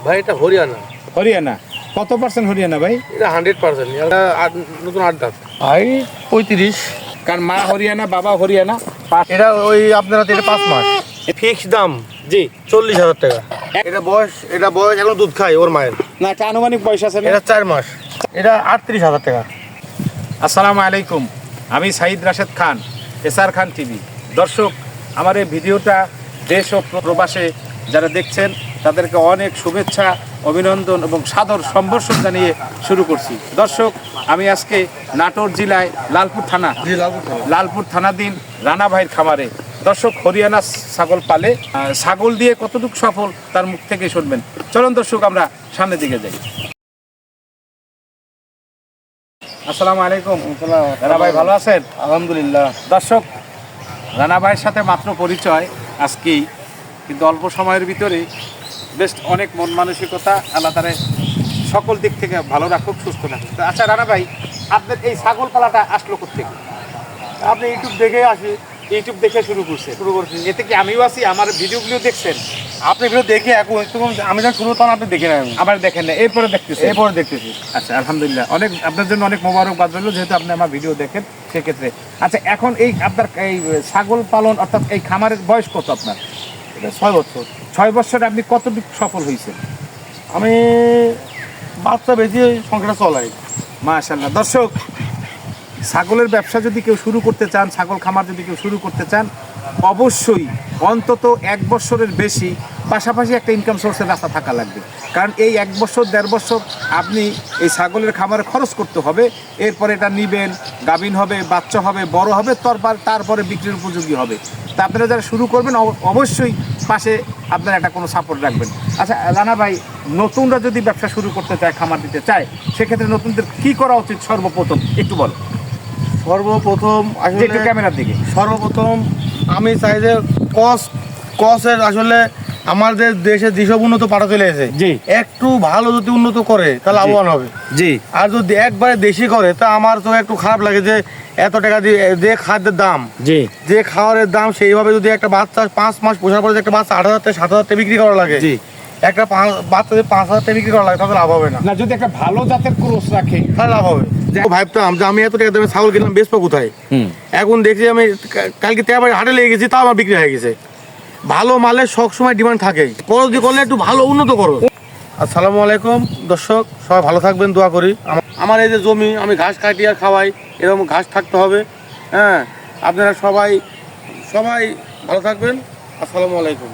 ভাই এটা হরিয়ানা। হরিয়ানা কত পার্সেন্ট হরিয়ানা ভাই? এটা 100%। এটা নতুন 8 দাঁত। ভাই 35। কারণ মা হরিয়ানা বাবা হরিয়ানা। এটা ওই আপনারা এটা 5 মাস। ফিক্স দাম জি 40,000 টাকা। এটা বয়স এখন দুধ খায় ওর মায়ের। না একটা আনুমানিক বয়স আছে না? এটা 4 মাস। এটা 38,000 টাকা। আসসালামু আলাইকুম, আমি সাইদ রাশেদ খান, এসআর খান টিভি। দর্শক, আমার এই ভিডিওটা দেশ ও প্রবাসে যারা দেখছেন তাদেরকে অনেক শুভেচ্ছা, অভিনন্দন এবং সাদর সম্ভাষণ জানিয়ে শুরু করছি। দর্শক, আমি আজকে নাটোর জেলায় লালপুর থানাধীন রানা ভাইয়ের খামারে। দর্শক, হরিয়ানা ছাগল পালে, ছাগল দিয়ে কতটুকু সফল তার মুখ থেকে শুনবেন। চলুন দর্শক, আমরা সামনের দিকে যাই। আসসালামু আলাইকুম। রানা ভাই ভালো আছেন? আলহামদুলিল্লাহ। দর্শক, রানা ভাইয়ের সাথে মাত্র পরিচয় আজকেই, কিন্তু অল্প সময়ের ভিতরে বেশ অনেক মন মানসিকতা আল্লাহ তাআলা সকল দিক থেকে ভালো রাখুক, সুস্থ রাখুক। আচ্ছা রানা ভাই, আপনার এই ছাগল পালাটা আসলো কোথেকে? আপনি ইউটিউব দেখে ইউটিউব দেখে শুরু করছি। এতে কি আমিও আছি? আমার ভিডিওগুলো দেখছেন? আপনি এগুলো দেখে এখন আমি যখন শুরু তখন আপনি দেখে নেন। আমার দেখেন না, এরপরে দেখতেছি। আচ্ছা, আলহামদুলিল্লাহ, অনেক আপনার জন্য অনেক মোবারকবাদ রইল, যেহেতু আপনি আমার ভিডিও দেখেন সেক্ষেত্রে। আচ্ছা, এখন এই আপনার এই ছাগল পালন অর্থাৎ এই খামারের বয়স কত আপনার? এটা 6 বছর। 6 বছরে আপনি কতটুকু সফল হয়েছেন? আমি বাচ্চা বেশি সংখ্যাটা চলাই। মাশাআল্লাহ। দর্শক, ছাগলের ব্যবসা যদি কেউ শুরু করতে চান, ছাগল খামার যদি কেউ শুরু করতে চান, অবশ্যই অন্তত 1 বছরের বেশি পাশাপাশি একটা ইনকাম সোর্সের রাস্তা থাকা লাগবে। কারণ এই 1 বছর 1.5 বছর আপনি এই ছাগলের খামারে খরচ করতে হবে, এরপরে এটা নিবেন, গাভিন হবে, বাচ্চা হবে, বড় হবে, তারপরে বিক্রির উপযোগী হবে। তা আপনারা যারা শুরু করবেন অবশ্যই পাশে আপনারা একটা কোনো সাপোর্ট রাখবেন। আচ্ছা রানা ভাই, নতুনরা যদি ব্যবসা শুরু করতে চায়, খামার দিতে চায়, সেক্ষেত্রে নতুনদের কী করা উচিত সর্বপ্রথম একটু বলো। সর্বপ্রথম একটু ক্যামেরার দিকে। সর্বপ্রথম আমি চাই যে কসের আসলে আমাদের দেশে যেসব উন্নত পাঠা চলে এসেছে, জি, একটু ভালো যদি উন্নত করে তাহলে লাভবান হবে। জি। আর যদি একবারে দেশি করে তা আমার তো একটু খারাপ লাগে যে এত টাকা দিয়ে যে খাদ্যের দাম, জি, যে খাওয়ারের দাম, সেইভাবে যদি একটা বাচ্চা 5 মাস পোষার পরে একটা বাচ্চা 8,000 থেকে 7,000 টাকা বিক্রি করা লাগে, জি, একটা বাচ্চা যদি 5,000 টাকা বিক্রি করা লাগে তাহলে লাভ হবে না। না, যদি একটা ভালো জাতের ক্রস রাখে তাহলে লাভ হবে। ভাবতাম যে আমি এত টাকা দামে ছাগল কিনলাম, বেচবো কোথায়? এখন দেখছি আমি কালকে তেবারে হাটে লেগে গেছি, তাও আমার বিক্রি হয়ে গেছে। ভালো মালের সবসময় ডিমান্ড থাকে, যদি করলে একটু ভালো উন্নত করো। আসসালামু আলাইকুম দর্শক, সবাই ভালো থাকবেন, দোয়া করি। আমার এই যে জমি, আমি ঘাস কাটি আর খাওয়াই, এরকম ঘাস থাকতে হবে। হ্যাঁ, আপনারা সবাই ভালো থাকবেন। আসসালামু আলাইকুম।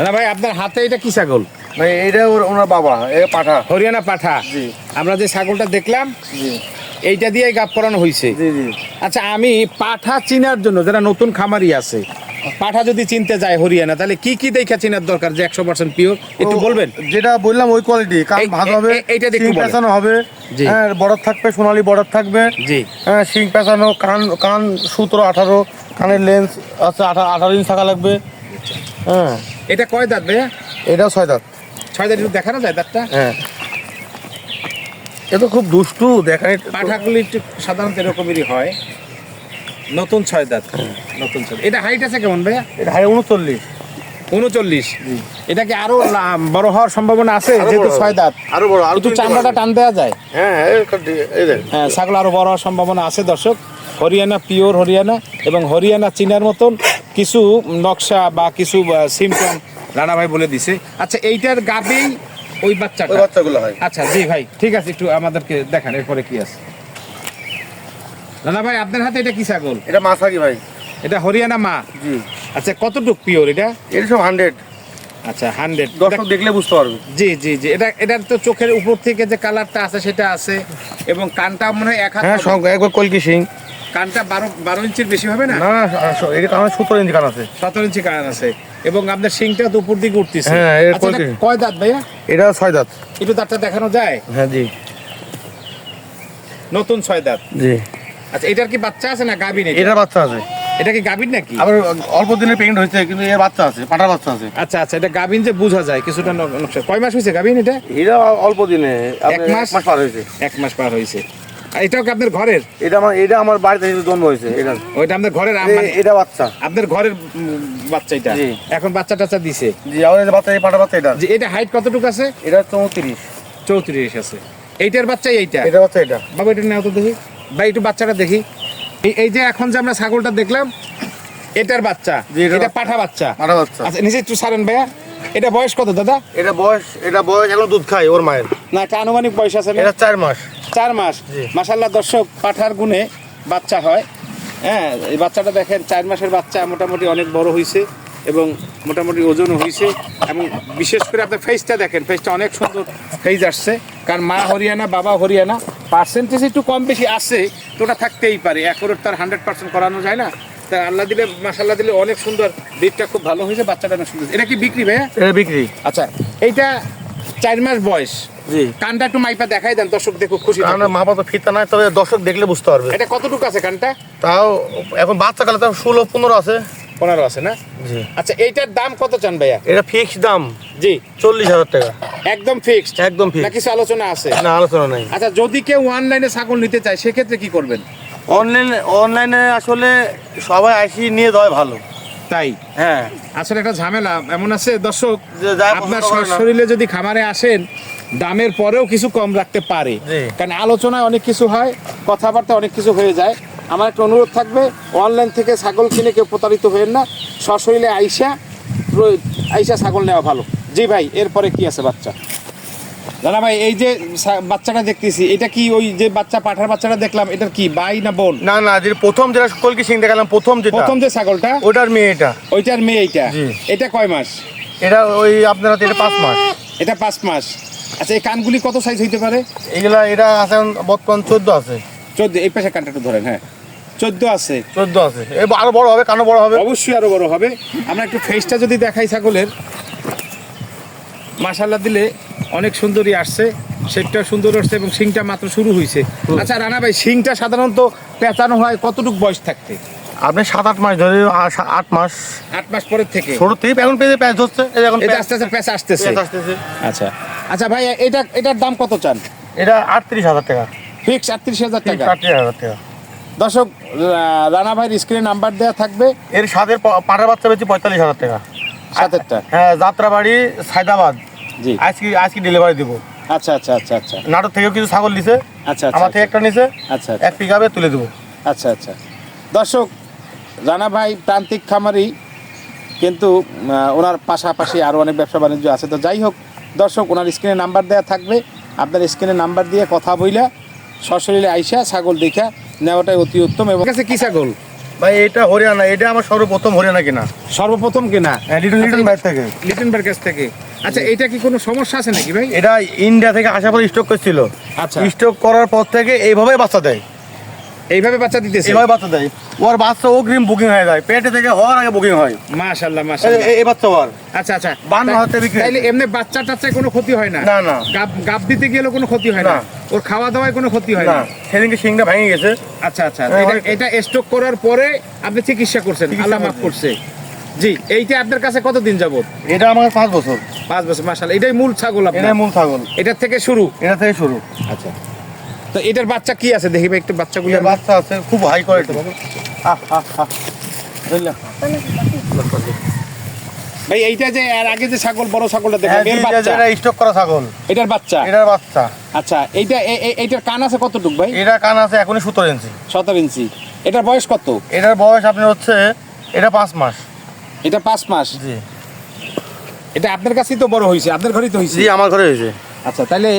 না ভাই, আপনার হাতে এটা কি ছাগল? ভাই এইটা ওনার বাবা, এটা পাঠা, হরিয়ানা পাঠা। জি। আমরা যে ছাগলটা দেখলাম, জি, এইটা দিয়ে গাব করানো হয়েছে। জি, জি। আচ্ছা, আমি পাঠা চিনার জন্য যারা নতুন খামারি আছে, পাঠা যদি চিনতে যায় হরিয়ানা, তাহলে কি কি দেখা চিনার দরকার যে 100% পিওর, একটু বলবেন? যেটা বললাম ওই কোয়ালিটি, কান ভালো হবে, এইটা দেখতে পেছানো হবে, হ্যাঁ, বর্ডার থাকবে, সোনালী বর্ডার থাকবে, জি, হ্যাঁ, শিং পেছানো, কান 17 18, কানের লেন্স আছে 18 ইঞ্চ থাকা লাগবে। হ্যাঁ, এটা কয় দাঁত ভাইয়া? এটাও 6 দাঁত। 6 দাঁত একটু দেখানো যায় দাঁতটা? হ্যাঁ, এটা খুব দুষ্টু দেখায়। পাঠাগুলি একটু সাধারণত এরকমই হয়। নতুন 6 দাঁত, নতুন 6। এটা হাইট আছে কেমন ভাইয়া? এটা হাই 39। 39। এটা কি আরো বড় হওয়ার সম্ভাবনা আছে? যেহেতু 6 দাঁত, আরো বড়, আরো একটু চামড়াটা টান দেওয়া যায়। হ্যাঁ, হ্যাঁ, ছাগল আরো বড় হওয়ার সম্ভাবনা আছে। দর্শক, হরিয়ানা পিওর হরিয়ানা, এবং হরিয়ানা চিনার মতন কিছু নকশা বা কিছু সিমটম রানা ভাই বলে দিছে। আচ্ছা, এইটার গাবেই ওই বাচ্চাগুলো হয়। আচ্ছা জি ভাই, ঠিক আছে, একটু আমাদেরকে দেখান এরপরে কি আছে। রানা ভাই, আপনার হাতে এটা কি ছাগল? এটা মাছাকি ভাই। এটা হরিয়ানা মা? জি। আচ্ছা, কতটুক পিওর এটা? এটা সব 100। আচ্ছা, 100। দর্শক দেখলে বুঝতে পারবে। জি, জি, জি। এটার তো চোখের উপর থেকে যে কালারটা আছে সেটা আছে, এবং কানটা মনে হয় 1 হাত। হ্যাঁ, একবার কলকি শিং। কানটা 12 ইঞ্চির বেশি হবে না? না, এটা কান 17 ইঞ্চি কান আছে। 17 ইঞ্চি কান আছে, এবং আপনার শিংটা তো উপর দিকে উঠতেছে। হ্যাঁ, আচ্ছা, এটা কয় দাঁত ভাইয়া? এটা 6 দাঁত। একটু দাঁতটা দেখানো যায়? হ্যাঁ, জি। নতুন 6 দাঁত। জি। আচ্ছা, এটার কি বাচ্চা আছে না গাভীন? এটা বাচ্চা আছে। এটা কি গাভীন নাকি? আবার অল্প দিনে প্রেগন্যান্ট হয়েছে, কিন্তু এর বাচ্চা আছে, পাটার বাচ্চা আছে। আচ্ছা, আচ্ছা, এটা গাভীন যে বোঝা যায় কিছুটা নকশা। কয় মাস হয়েছে গাভীন এটা? এটা অল্প দিনে 1 মাস পার হয়েছে। 1 মাস পার হয়েছে। এটাও কি আপনার ঘরের? এটা আমার বাড়িতে জন্ম হয়েছে। এটা ওইটা আপনার ঘরের এটা বাচ্চা। আপনার ঘরের বাচ্চা এটা? জি। এখন বাচ্চা টাচ্চা দিছে? জি, আমার এই বাচ্চা, এই পাটা বাচ্চা এটা। যে এটা হাইট কতটুকু আছে? এটা 34। 34 আছে। এইটার বাচ্চাই এইটা? এটা বাচ্চা এটা। বাবা এটা নাও তো দেখি ভাই, একটু বাচ্চাটা দেখি। এই যে এখন যে আমরা ছাগলটা দেখলাম এটার বাচ্চা, জি, এটা পাঠা বাচ্চা। পাটা বাচ্চা। আচ্ছা নিচে একটু সারেন ভাইয়া। এটা বয়স কত দাদা? এটা বয়স এখন দুধ খায় ওর মায়ের। না একটা আনুমানিক বয়স আছে না? এটা 4 মাস। 4 মাস। জি। মাশাআল্লাহ দর্শক, পাঠার গুণে বাচ্চা হয়। হ্যাঁ, এই বাচ্চাটা দেখেন 4 মাসের বাচ্চা, মোটামুটি অনেক বড় হয়েছে এবং মোটামুটি ওজনও হয়েছে। এবং বিশেষ করে আপনার ফেসটা দেখেন, ফেসটা অনেক সুন্দর ফেস আসছে। কারণ মা হরিয়ানা বাবা হরিয়ানা, পার্সেন্টেজ একটু কম বেশি আছে, তো ওটা থাকতেই পারে। একরের তার 100% করানো যায় না। তা আল্লাহ দিলে মাশাআল্লাহ দিলে অনেক সুন্দর, ব্রিডটা খুব ভালো হয়েছে, বাচ্চাটা অনেক সুন্দর। এটা কি বিক্রি ভাইয়া? এটা বিক্রি। আচ্ছা, এইটা 4 মাস বয়স। জি। কানটা একটু মাইপা দেখাই দেন, দর্শক দেখো খুশি কারণ থাকবে। মাপা তো ফিতা নাই, তবে দর্শক দেখলে বুঝতে পারবে। এটা কতটুকু আছে কানটা? তাও এখন বাচ্চা কালে তাও 16-15 আছে। 15 আছে না? জি। আচ্ছা, এইটার দাম কত চান ভাইয়া? এটা ফিক্সড দাম জি। 40,000 টাকা। একদম ফিক্সড? একদম না ফিক্সড। কিছু আলোচনা আছে? না, আলোচনা নাই। আচ্ছা, যদি কেউ অনলাইনে ছাগল নিতে চায় সেক্ষেত্রে কি করবেন? অনলাইনে আসলে সবাই আসি নিয়ে দেওয়া ভালো। তাই হ্যাঁ, আসলে একটা ঝামেলা এমন আছে দর্শক, যে যা আপনার পছন্দ করে না। শরীরে যদি খামারে আসেন দামের পরেও কিছু কম রাখতে পারে। জি। কারণ আলোচনায় অনেক কিছু হয়, কথাবার্তা অনেক কিছু হয়ে যায়। আমার একটা অনুরোধ থাকবে, অনলাইন থেকে ছাগল কিনে কেউ প্রতারিত হবেন না, সশরীরে আইসা ছাগল নেওয়া ভালো। জি ভাই, এরপরে কি আছে বাচ্চা? দাদা ভাই, এই যে বাচ্চাটা দেখতেছি, এটা কি ওই যে পাঠার বাচ্চাটা দেখলাম, এটার কি ভাই না বোন? না, যে প্রথম যেটা কলকি সিং দেখালাম, প্রথম যে ছাগলটা, ওটার মেয়ে এটা। ওইটার মেয়ে এইটা? জি। এটা কয় মাস? এটা ওই আপনার হাতে এটা 5 মাস। এটা 5 মাস। আচ্ছা, এই কানগুলি কত সাইজ হইতে পারে? এটা আছে এখন বর্তমান 14 আছে। 14? এই পাশে কানটা একটু ধরেন। হ্যাঁ, 14 আছে। 14 আছে। আরো বড় হবে, কানো বড় হবে। অবশ্যই আরো বড় হবে। আমরা একটু ফেসটা যদি দেখাই ছাগলের, মাশাআল্লাহ দিলে অনেক সুন্দরই আসছে, শেপটা সুন্দর আসছে এবং শিংটা মাত্র শুরু হয়েছে। আচ্ছা রানা ভাই, শিংটা সাধারণত পেঁচানো হয় কতটুকু বয়স থাকতে? আপনি 7-8 মাস ধরে, 8 মাস। 8 মাস পরের থেকে? ছোট থেকে এখন পেঁচে প্যাচ হচ্ছে, এখন এটা আস্তে আস্তে পেঁচা আসতেছে। আসতেছে। আচ্ছা আচ্ছা ভাই, এটার দাম কত চান? এটা 38,000 টাকা। ফিক্স 38,000 টাকা? 38,000 টাকা। দর্শক, রানা ভাইয়ের স্ক্রিনে নাম্বার দেওয়া থাকবে। এর সাথে পাটার বাচ্চা বেশি 45,000 টাকা। সাতেরটা? হ্যাঁ, যাত্রাবাড়ি সায়দাবাদ। জি। আজকে ডেলিভারি দিব। আচ্ছা আচ্ছা আচ্ছা আচ্ছা নাটোর থেকেও কিছু ছাগল নিছে, আচ্ছা আমার থেকে একটা নিছে, আচ্ছা এক পিকআপে তুলে দেবো। আচ্ছা আচ্ছা। দর্শক, রানা ভাই প্রান্তিক খামারি, কিন্তু ওনার পাশাপাশি আরও অনেক ব্যবসা বাণিজ্য আছে। তো যাই হোক দর্শক, ওনার স্ক্রিনে নাম্বার দেওয়া থাকবে, আপনার স্ক্রিনে নাম্বার দিয়ে কথা বইলা সশরীরে আইসা ছাগল দেখা নেওয়াটাই অতি উত্তম। এবং কাছে কি ছাগল ভাই? এটা হরিয়ানা, এটা আমার সর্বপ্রথম হরিয়ানা কিনা। সর্বপ্রথম কেনা? লিটন ভাই থেকে। লিটন ভাইয়ের কাছ থেকে। আচ্ছা, এটা কি কোনো সমস্যা আছে নাকি ভাই? এটা ইন্ডিয়া থেকে আসার পর স্টক করছিল। আচ্ছা। স্টক করার পর থেকে এইভাবেই বাচ্চা দেয়। এইভাবে বাচ্চা দিতেছে? এইভাবে বাচ্চা দেয়। ওর বাচ্চা অগ্রিম বুকিং হয়ে যায়, পেটে থেকে হওয়ার আগে বুকিং হয়। মাশাআল্লাহ মাশাআল্লাহ। এই বাচ্চা হওয়ার আচ্ছা আচ্ছা। 52 হাতে বিক্রি। তাইলে এমনি বাচ্চা টাচ্চায় কোনো ক্ষতি হয় না? না না গাব দিতে গেলে কোনো ক্ষতি হয় না? না। ওর খাওয়া দাওয়ায় কোনো ক্ষতি হয় না, না? সেদিনকে শিংটা ভেঙে গেছে। আচ্ছা আচ্ছা। হ্যাঁ, এটা স্টক করার পরে আপনি চিকিৎসা করছেন, আল্লাহ মাফ করছে। জি। এইটা আপনার কাছে কতদিন যাবত? এটা আমার 5 বছর। 5 বছর। মাশাআল্লাহ, এটাই মূল ছাগল আপনার? এটা মূল ছাগল, এটার থেকে শুরু? এটা থেকে শুরু। আচ্ছা। তো এটার বাচ্চা কি আছে দেখি ভাই, একটু বাচ্চাগুলো। এর বাচ্চা আছে খুব হাই কোয়ালিটি। ভাই এইটা যে এর আগে যে ছাগল, বড় ছাগলটা দেখলাম, এর বাচ্চা? স্টক করা ছাগল। এটার বাচ্চা? এটার বাচ্চা। আচ্ছা, এইটার কান আছে কতটুক ভাই? এটা কান আছে এখনই 17 ইঞ্চি। 17 ইঞ্চি। এটার বয়স কত? এটার বয়স আপনার হচ্ছে, এটা 5 মাস। এটা 5 মাস? জি। এটা আপনার কাছেই তো বড় হয়েছে, আপনার ঘরেই তো হয়েছে? জি, আমার ঘরে হয়েছে। আচ্ছা, তাহলে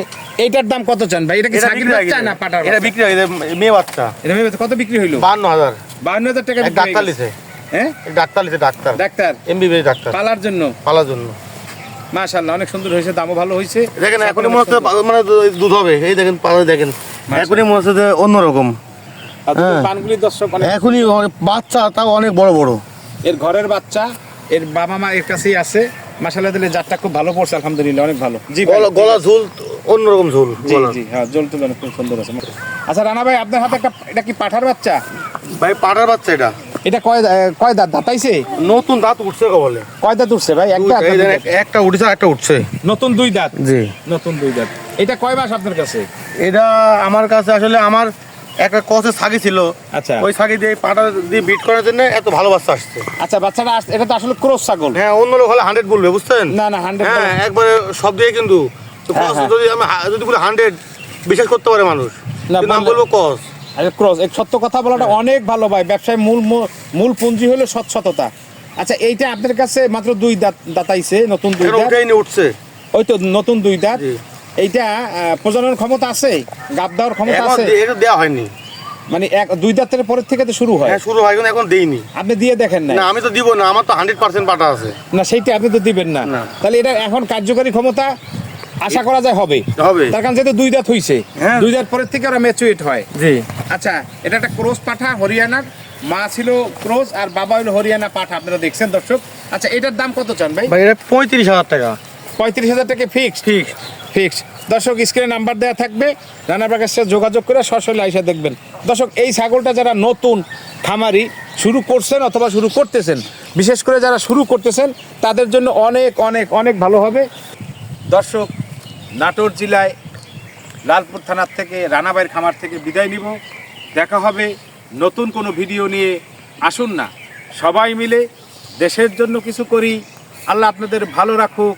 এইটার দাম কত চান ভাই? এটা কি ছাগির বাচ্চা না পাটার এটা বাচ্চা? বিক্রি হয়ে গেছে, মেয়ে বাচ্চা। এটা কত বিক্রি হইলো? 52,000। 52,000 টাকা এক বিক্রি ডাক্তার হয়ে গেছে। লিছে। হ্যাঁ, ডাক্তার লিছে, ডাক্তার ডাক্তার? MBBS doctor. পালার জন্য? পালার জন্য। মাশাআল্লাহ, অনেক সুন্দর হয়েছে, দামও ভালো হয়েছে। দেখেন এখনই মনে হচ্ছে মানে দুধ হবে। এই দেখেন পালা, দেখেন এখনই মনে হচ্ছে যে অন্যরকম। আর দুটো হ্যাঁ। পানগুলি দর্শক অনেক, এখনই বাচ্চা তাও অনেক বড় বড়। এর ঘরের বাচ্চা, এর বাবা মা এর কাছেই আছে। মাশাআল্লাহ দিলে জাতটা খুব ভালো পড়ছে, আলহামদুলিল্লাহ, অনেক ভালো। জি ভাই। গলা ঝুল অন্যরকম ঝুল। জি জি, হ্যাঁ, জল তুলে অনেক খুব সুন্দর আছে। আচ্ছা রানা ভাই, আপনার হাতে এটা কি পাঠার বাচ্চা? ভাই পাটার বাচ্চা এটা। এটা কয় দাঁত দাঁতাইছে? নতুন দাঁত উঠছে বলে। কয় দাঁত উঠছে ভাই? এক দাঁত? একটা উঠছে, একটা উঠছে। নতুন 2 দাঁত? জি। নতুন 2 দাঁত। এটা কয় মাস আপনার কাছে? এটা আমার কাছে আসলে আমার একটা কসের ছাগি ছিল, আচ্ছা। ওই ছাগি দিয়ে পাটা দিয়ে বিট করার জন্য এত ভালো বাচ্চা আসছে। আচ্ছা, বাচ্চাটা এটা তো আসলে ক্রস ছাগল। হ্যাঁ, অন্য লোক হলে 100 বলবে, বুঝছেন? না না 100 হ্যাঁ, একবারে সব দিয়ে কিন্তু তো হ্যাঁ, কস হ্যাঁ। যদি আমি যদি বলি 100 বিশ্বাস করতে পারে মানুষ, না, কিন্তু আমি বললে- বলবো কস। আচ্ছা, ক্রস এক সত্য কথা বলাটা অনেক ভালো ভাই। ব্যবসায় মূল পুঁজি হলো সৎসততা। আচ্ছা, এইটা আপনার কাছে মাত্র 2 দাঁতাইছে, নতুন 2 এখন দাঁত। ওটাই নিয়ে উঠছে। ওই তো নতুন 2 দাঁত। জি। এইটা প্রজনন ক্ষমতা আছে, গাব দেওয়ার ক্ষমতা এখন আছে? এটা দেওয়া হয়নি। মানে 2 দাঁতের পরের থেকে তো শুরু হয়। হ্যাঁ, শুরু হয় কিন্তু এখন দেইনি। আপনি দিয়ে দেখেন না? না, আমি তো দিব না, আমার তো 100% পাটা আছে। না, সেইটা আপনি তো দিবেন না। না। তাহলে এটা এখন কার্যকরী ক্ষমতা আশা করা যায় হবে। হবে। তার কারণ যেহেতু 2 দাঁত হইছে, হ্যাঁ। 2 দাঁত পরের থেকে ওরা ম্যাচুরেট হয়। জি। আচ্ছা, এটা একটা ক্রস পাঠা, হরিয়ানার। মা ছিল ক্রস আর বাবা হলো হরিয়ানা পাঠা, আপনারা দেখছেন দর্শক। আচ্ছা, এটার দাম কত চান ভাই? ভাই এটা 35,000 টাকা। 35,000 টাকা ফিক্সড? ঠিক। ফিক্সড। দর্শক, স্ক্রিনে নাম্বার দেওয়া থাকবে, রানা বাগের সাথে যোগাযোগ করে সরাসরি আইসা দেখবেন। দর্শক, এই ছাগলটা যারা নতুন খামারি শুরু করছেন অথবা শুরু করতেছেন, বিশেষ করে যারা শুরু করতেছেন তাদের জন্য অনেক অনেক অনেক ভালো হবে। দর্শক, নাটোর জেলায় লালপুর থানার থেকে রানাবাইয়ের খামার থেকে বিদায় নিব। দেখা হবে নতুন কোনো ভিডিও নিয়ে। আসুন না সবাই মিলে দেশের জন্য কিছু করি। আল্লাহ আপনাদের ভালো রাখুক,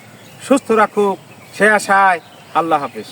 সুস্থ রাখুক, সে আশায়। আল্লাহ হাফেজ।